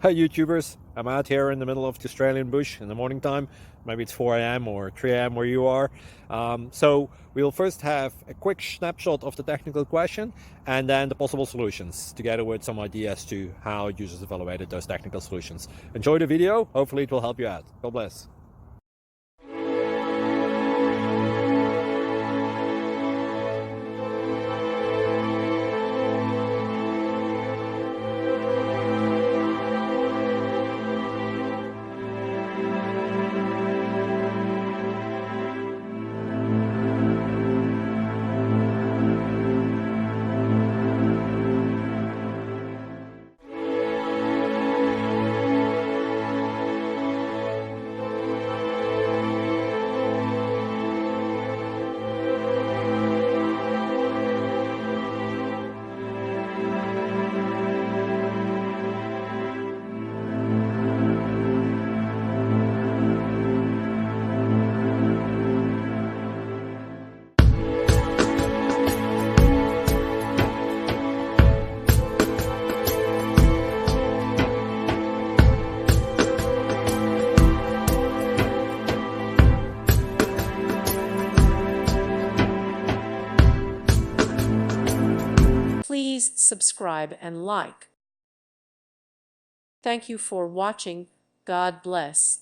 Hi YouTubers, I'm out here in the middle of the Australian bush in the morning time. Maybe it's 4 a.m. or 3 a.m. where you are. So we'll first have a quick snapshot of the technical question and then the possible solutions, together with some ideas to how users evaluated those technical solutions. Enjoy the video, hopefully it will help you out. God bless. Please subscribe and like. Thank you for watching. God bless.